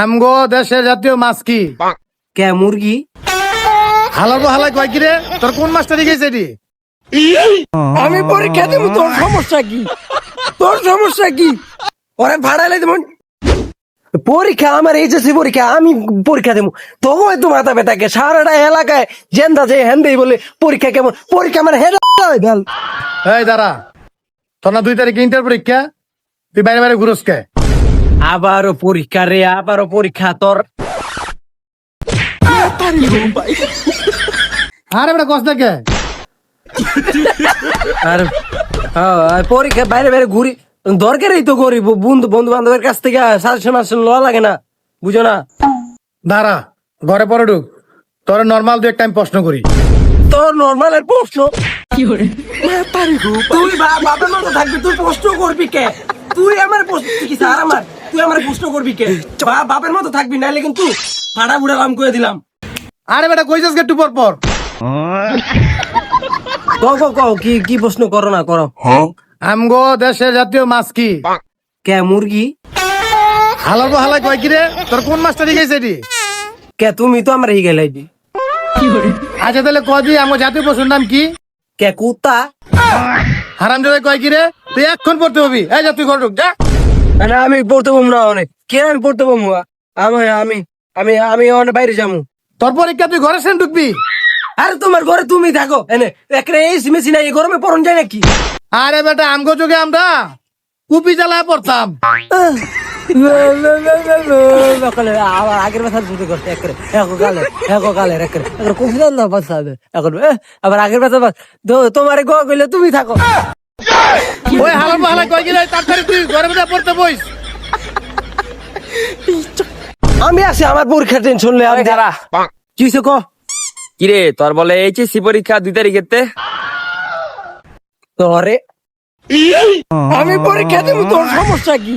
আমগো দেশের জাতীয় মাছ কি? কে মুরগি? হালাগো হালাই কয় কি রে? তোর কোন মাছটা রেখেছে এটি? আমি পরীক্ষা দেবো, তোর সমস্যা কি? তোর সমস্যা কি? ওরে ভাড়াইলে দেবো পরীক্ষা, আমার এইচএসসি পরীক্ষা, আমি পরীক্ষা দেবো। তবু তো মাথা ব্যথাকে সারাটা এলাকায় জেন্দা যে হেন্দেই বলে পরীক্ষা কেমন, পরীক্ষা আমার হেড। এই দাঁড়া, তোর না 2 তারিখে ইন্টার পরীক্ষা, তুই বাইরে বাইরে ঘুরোস কে? আবারও পরীক্ষা রে, আবারও পরীক্ষা তোর। আরে বেটা কস না কে? আর পরীক্ষা বাইরে বাইরে ঘুরি, দরকারই তো করি, বন্ধু বান্ধবের কাছ থেকে সাজেশন লওয়া লাগে না, বুঝো না? দাঁড়া, ঘরে পরে ঢুক, তোর নর্মাল 2 টাইম প্রশ্ন করি। তোর নর্মালের প্রশ্ন তুই বাবার মতো থাকবি, তুই প্রশ্ন করবি কে? তুই আমার প্রশ্ন কি স্যার আমার, তুই আমার প্রশ্ন করবি কে? বাবার মতো থাকবি, নাইলে কিন্তু ফাটা বুড়ালাম করে দিলাম। আরে বেটা কইছস কে একটু পর পর? কও কি প্রশ্ন করো না করো। আমগো দেশের জাতীয় মাছ কি? কে মুরগি? হালাগো হালাই কয় কি রে? তোর কোন মাছটা রেখেছে এটি? কে তুমি তো আমরা এই গেলাইবি। আচ্ছা তাহলে কয় দি আমগো জাতীয় পশুর নাম কি? কে কুত্তা? হারামজাদা কয় কি রে? তুই এক্ষণ পড়তে হবি। এই যা তুই ঘর ঢুক যা। না আমি পড়তে পারবো না, অনেক কে আমি পড়তে পারবো? আমি আমি আমি অনেক বাইরে যাবো। তোর পরীক্ষা তুই ঘরে সেন ঢুকবি। আরে তোমার ঘরে তুমি থাকো, এনে একটা এসি মেসি নাই, এই গরমে পড়ন যায় নাকি? আরে বেটা আমগো যুগে আমরা কুপি জ্বালায় পড়তাম। আবার আগের ব্যথা শুরু করতে কালে কফি না বাঁচাবে এখন আবার আগের ব্যথা তোমার গ গইলে তুমি থাকো। ওই হালাগো হালাই কয় কি রে? তাড়াতাড়ি তুই ঘরে ভিতরে পড়তে বইস। আমি আছি, আমার পরীক্ষার টেনশন লে আমি দাঁড়া। কি হইছে ক? কিরে তোর বলে এইচএসসি পরীক্ষা 2 তারিখেতে? তোরে আমি পরীক্ষা দেবো, তোর সমস্যা কি?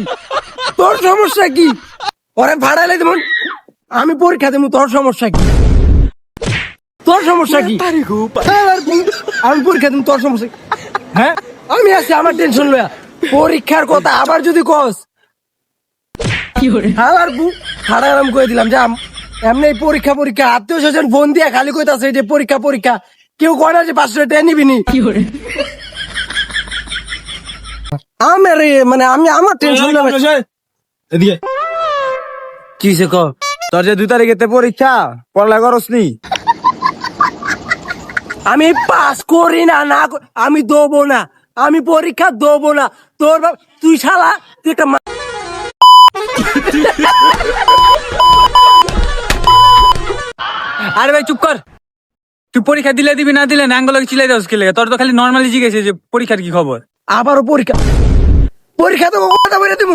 তোর সমস্যা কি? ওরে ভাড়াইলে দেবো, আমি পরীক্ষা দেবো, তোর সমস্যা কি? তোর সমস্যা কি? আমি পরীক্ষা দেবো, তোর সমস্যা কি? হ্যাঁ আমি আছি, আমার টেনশন লয়া। পরীক্ষার কথা আবার যদি কস আর হারাম করে দিলাম যা। এমনি পরীক্ষা আত্মীয় স্বজন ফোন দিয়া খালি কইতাছে যে পরীক্ষা, কেউ কয় না যে 500 টাকা নিবি নি। আমার মানে আমি আমার টেনশন এদিকে কি হইছে ক? তোর যে 2 তারিখেতে পরীক্ষা, পড়ালেখা করস নি? আমি পাস করি না আমি দেবো না, আমি পরীক্ষা দেবো না। তোর তুই শালা তুই একটা আরে ভাই চুপ কর, তুই পরীক্ষা দিলে দিবি না দিলে নাঙ্গলকে চিলাই দাও কি লাগে? তোর তো খালি নর্মালি জিজ্ঞেস যে পরীক্ষার কি খবর। আবারও পরীক্ষা তো কথা বলে দিব।